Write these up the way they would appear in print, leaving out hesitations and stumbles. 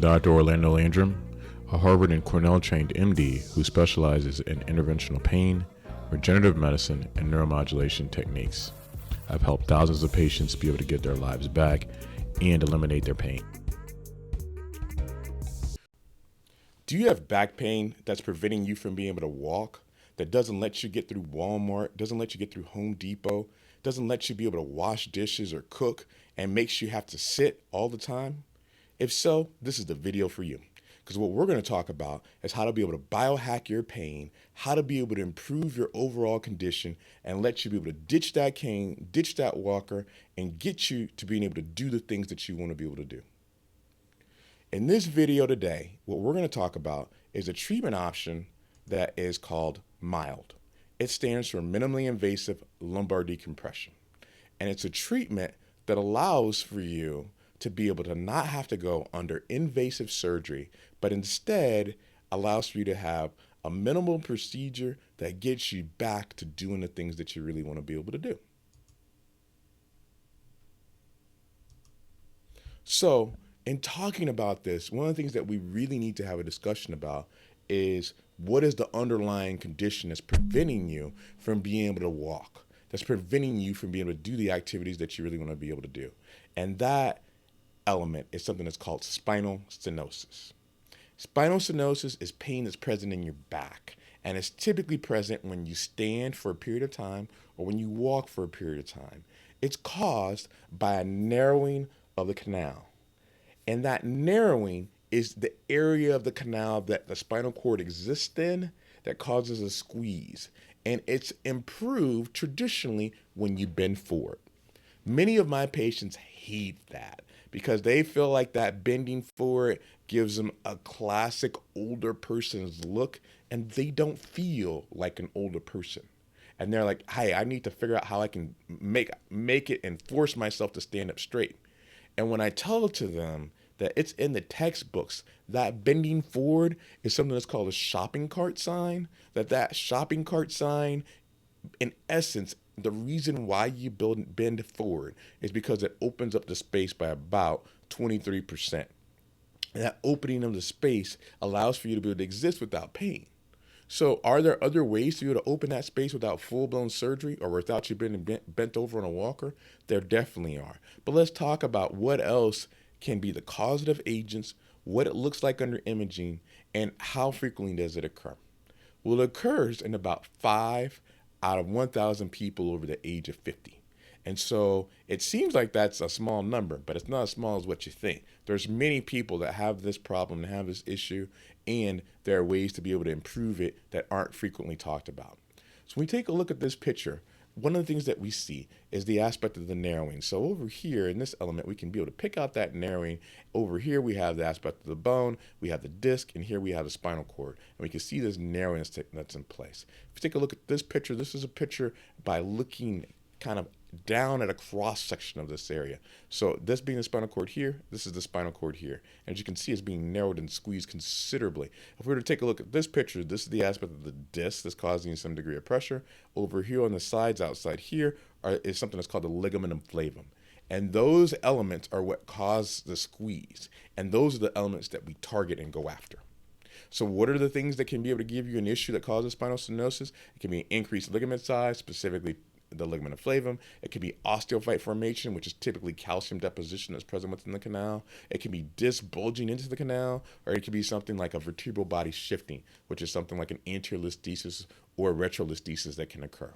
Dr. Orlando Landrum, a Harvard and Cornell trained MD who specializes in interventional pain, regenerative medicine, and neuromodulation techniques. I've helped thousands of patients be able to get their lives back and eliminate their pain. Do you have back pain that's preventing you from being able to walk, that doesn't let you get through Walmart, doesn't let you get through Home Depot, doesn't let you be able to wash dishes or cook, and makes you have to sit all the time? If so, this is the video for you. Because what we're going to talk about is how to be able to biohack your pain, how to be able to improve your overall condition, and let you be able to ditch that cane, ditch that walker, and get you to being able to do the things that you want to be able to do. In this video today, what we're going to talk about is a treatment option that is called MILD. It stands for minimally invasive lumbar decompression. And it's a treatment that allows for you to be able to not have to go under invasive surgery, but instead allows for you to have a minimal procedure that gets you back to doing the things that you really want to be able to do. So, in talking about this, one of the things that we really need to have a discussion about is what is the underlying condition that's preventing you from being able to walk, that's preventing you from being able to do the activities that you really want to be able to do. And that element is something that's called spinal stenosis. Spinal stenosis is pain that's present in your back, and it's typically present when you stand for a period of time or when you walk for a period of time. It's caused by a narrowing of the canal. And that narrowing is the area of the canal that the spinal cord exists in that causes a squeeze. And it's improved traditionally when you bend forward. Many of my patients hate that because they feel like that bending forward gives them a classic older person's look, and they don't feel like an older person. And they're like, hey, I need to figure out how I can make it and force myself to stand up straight. And when I tell to them that it's in the textbooks, that bending forward is something that's called a shopping cart sign, that shopping cart sign, in essence, the reason why you bend forward is because it opens up the space by about 23%. And that opening of the space allows for you to be able to exist without pain. So are there other ways to be able to open that space without full-blown surgery or without you being bent over on a walker? There definitely are. But let's talk about what else can be the causative agents, what it looks like under imaging, and how frequently does it occur. Well, it occurs in about 5 out of 1,000 people over the age of 50. And so it seems like that's a small number, but it's not as small as what you think. There's many people that have this problem and have this issue, and there are ways to be able to improve it that aren't frequently talked about. So when we take a look at this picture, one of the things that we see is the aspect of the narrowing. So over here in this element, we can be able to pick out that narrowing. Over here, we have the aspect of the bone, we have the disc, and here we have the spinal cord. And we can see this narrowing that's in place. If you take a look at this picture, this is a picture by looking kind of down at a cross section of this area. So this being the spinal cord here, this is the spinal cord here. And as you can see, it's being narrowed and squeezed considerably. If we were to take a look at this picture, this is the aspect of the disc that's causing some degree of pressure. Over here on the sides outside here is something that's called the ligamentum flavum. And those elements are what cause the squeeze. And those are the elements that we target and go after. So what are the things that can be able to give you an issue that causes spinal stenosis? It can be increased ligament size, specifically the ligament of flavum. It can be osteophyte formation, which is typically calcium deposition that's present within the canal. It can be disc bulging into the canal, or it can be something like a vertebral body shifting, which is something like an anterior listhesis or retrolisthesis that can occur.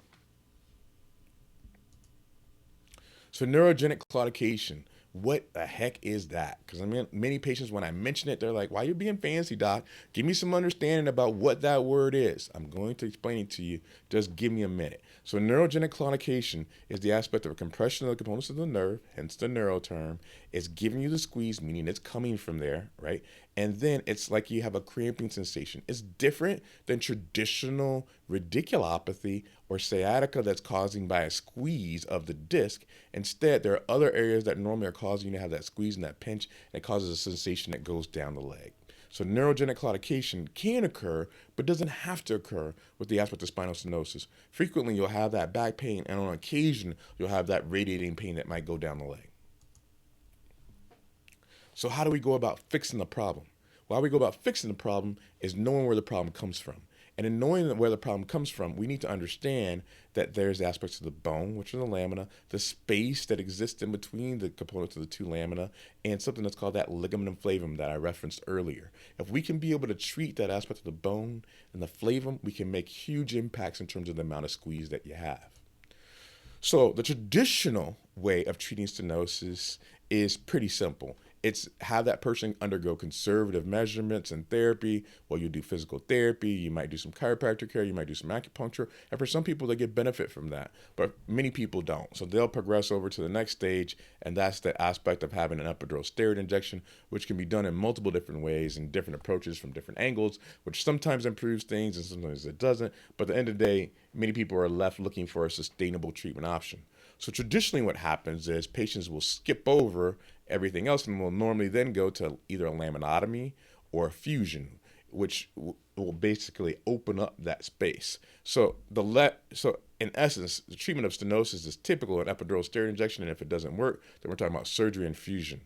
So neurogenic claudication, what the heck is that? Because I mean, many patients, when I mention it, they're like, why are you being fancy, doc? Give me some understanding about what that word is. I'm going to explain it to you. Just give me a minute. So neurogenic claudication is the aspect of a compression of the components of the nerve, hence the neuro term. It's giving you the squeeze, meaning it's coming from there, right? And then it's like you have a cramping sensation. It's different than traditional radiculopathy or sciatica that's causing by a squeeze of the disc. Instead, there are other areas that normally are causing you to have that squeeze and that pinch, and it causes a sensation that goes down the leg. So neurogenic claudication can occur, but doesn't have to occur with the aspect of spinal stenosis. Frequently, you'll have that back pain, and on occasion, you'll have that radiating pain that might go down the leg. So how do we go about fixing the problem? Well, how we go about fixing the problem is knowing where the problem comes from. And in knowing where the problem comes from, we need to understand that there's aspects of the bone, which are the lamina, the space that exists in between the components of the two lamina, and something that's called that ligament and flavum that I referenced earlier. If we can be able to treat that aspect of the bone and the flavum, we can make huge impacts in terms of the amount of squeeze that you have. So the traditional way of treating stenosis is pretty simple. It's have that person undergo conservative measurements and therapy. Well, you do physical therapy, you might do some chiropractic care, you might do some acupuncture. And for some people, they get benefit from that, but many people don't. So they'll progress over to the next stage, and that's the aspect of having an epidural steroid injection, which can be done in multiple different ways and different approaches from different angles, which sometimes improves things and sometimes it doesn't. But at the end of the day, many people are left looking for a sustainable treatment option. So traditionally what happens is patients will skip over everything else and will normally then go to either a laminotomy or a fusion, which will basically open up that space. So in essence, the treatment of stenosis is typical an epidural steroid injection, and if it doesn't work, then we're talking about surgery and fusion.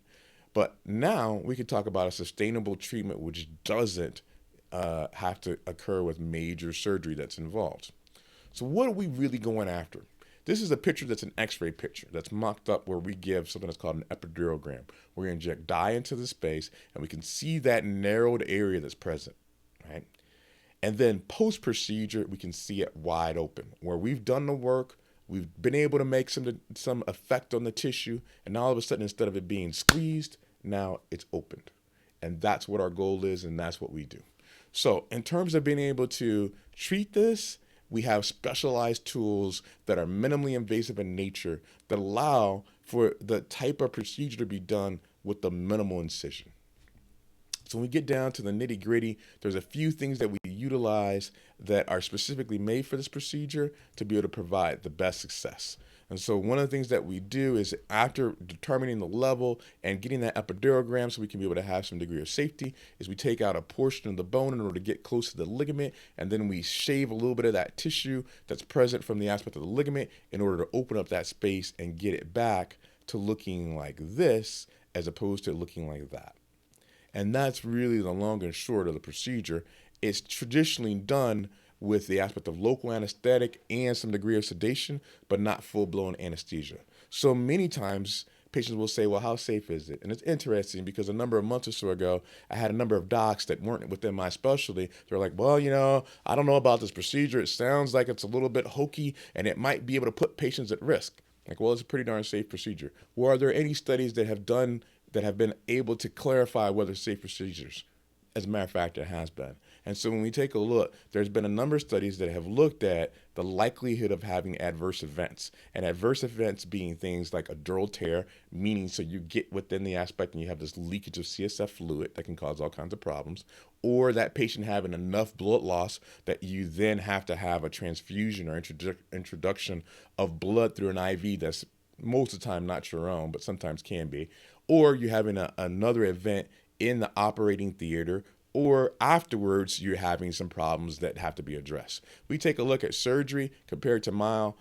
But now we could talk about a sustainable treatment which doesn't have to occur with major surgery that's involved. So what are we really going after? This is a picture that's an x-ray picture that's mocked up where we give something that's called an epidurogram. Where we inject dye into the space and we can see that narrowed area that's present, right? And then post-procedure, we can see it wide open. Where we've done the work, we've been able to make some effect on the tissue, and now all of a sudden, instead of it being squeezed, now it's opened. And that's what our goal is, and that's what we do. So in terms of being able to treat this, we have specialized tools that are minimally invasive in nature that allow for the type of procedure to be done with the minimal incision. So when we get down to the nitty gritty, there's a few things that we utilize that are specifically made for this procedure to be able to provide the best success. And so one of the things that we do is after determining the level and getting that epidurogram so we can be able to have some degree of safety is we take out a portion of the bone in order to get close to the ligament, and then we shave a little bit of that tissue that's present from the aspect of the ligament in order to open up that space and get it back to looking like this as opposed to looking like that. And that's really the long and short of the procedure. It's traditionally done with the aspect of local anesthetic and some degree of sedation, but not full-blown anesthesia. So many times patients will say, well, how safe is it? And it's interesting because a number of months or so ago, I had a number of docs that weren't within my specialty. They're like, well, I don't know about this procedure. It sounds like it's a little bit hokey and it might be able to put patients at risk. Like, well, it's a pretty darn safe procedure. Well, are there any studies that have been able to clarify whether safe procedures? As a matter of fact, it has been. And so when we take a look, there's been a number of studies that have looked at the likelihood of having adverse events. And adverse events being things like a dural tear, meaning so you get within the aspect and you have this leakage of CSF fluid that can cause all kinds of problems, or that patient having enough blood loss that you then have to have a transfusion or introduction of blood through an IV that's most of the time not your own, but sometimes can be, or you having another event in the operating theater, or afterwards you're having some problems that have to be addressed. We take a look at surgery compared to mild.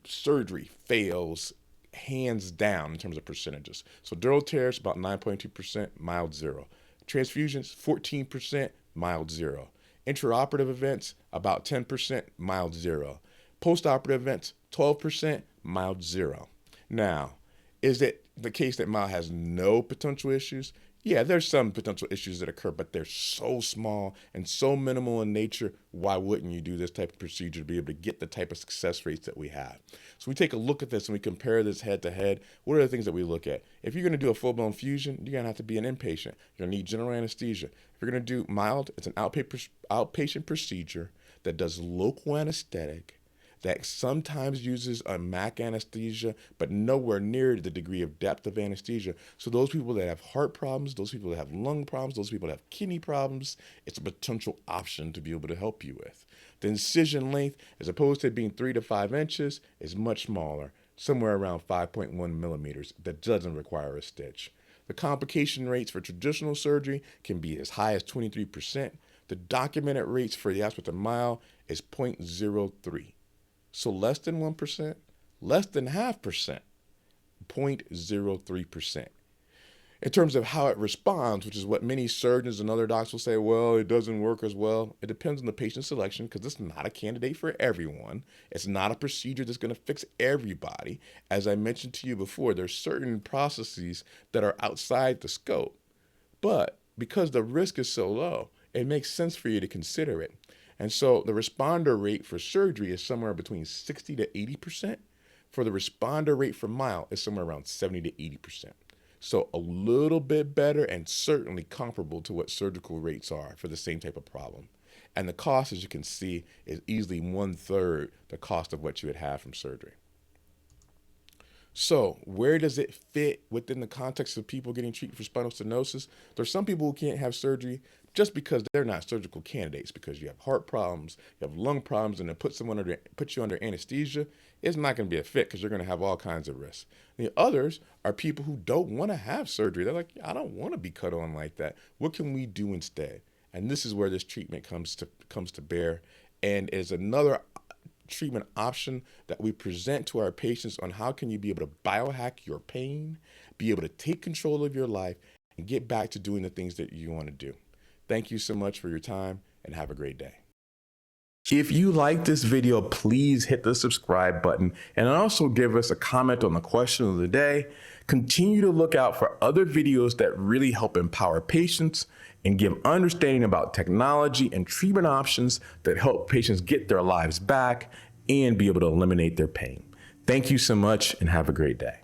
Surgery fails hands down in terms of percentages. So dural tears about 9.2%, mild 0. Transfusions 14%, mild 0. Intraoperative events about 10%, mild 0. Postoperative events 12%, mild 0. Now, is it the case that mild has no potential issues? Yeah, there's some potential issues that occur, but they're so small and so minimal in nature. Why wouldn't you do this type of procedure to be able to get the type of success rates that we have? So we take a look at this and we compare this head to head. What are the things that we look at? If you're going to do a full-blown fusion, you're going to have to be an inpatient. You're going to need general anesthesia. If you're going to do mild, it's an outpatient procedure that does local anesthetic, that sometimes uses a MAC anesthesia, but nowhere near the degree of depth of anesthesia. So those people that have heart problems, those people that have lung problems, those people that have kidney problems, it's a potential option to be able to help you with. The incision length, as opposed to being 3 to 5 inches, is much smaller, somewhere around 5.1 millimeters. That doesn't require a stitch. The complication rates for traditional surgery can be as high as 23%. The documented rates for the aspect of mild is 0.03. So less than 1%, less than 0.5%, 0.03%. In terms of how it responds, which is what many surgeons and other docs will say, well, it doesn't work as well. It depends on the patient selection because it's not a candidate for everyone. It's not a procedure that's going to fix everybody. As I mentioned to you before, there's certain processes that are outside the scope. But because the risk is so low, it makes sense for you to consider it. And so the responder rate for surgery is somewhere between 60 to 80%. For the responder rate for mild is somewhere around 70 to 80%. So a little bit better and certainly comparable to what surgical rates are for the same type of problem. And the cost, as you can see, is easily 1/3 the cost of what you would have from surgery. So where does it fit within the context of people getting treated for spinal stenosis? There's some people who can't have surgery just because they're not surgical candidates, because you have heart problems, you have lung problems, and then put you under anesthesia, it's not going to be a fit because you're going to have all kinds of risks. The others are people who don't want to have surgery. They're like, I don't want to be cut on like that. What can we do instead? And this is where this treatment comes to bear, and is another treatment option that we present to our patients on how can you be able to biohack your pain, be able to take control of your life, and get back to doing the things that you want to do. Thank you so much for your time, and have a great day. If you like this video, please hit the subscribe button and also give us a comment on the question of the day. Continue to look out for other videos that really help empower patients and give understanding about technology and treatment options that help patients get their lives back and be able to eliminate their pain. Thank you so much and have a great day.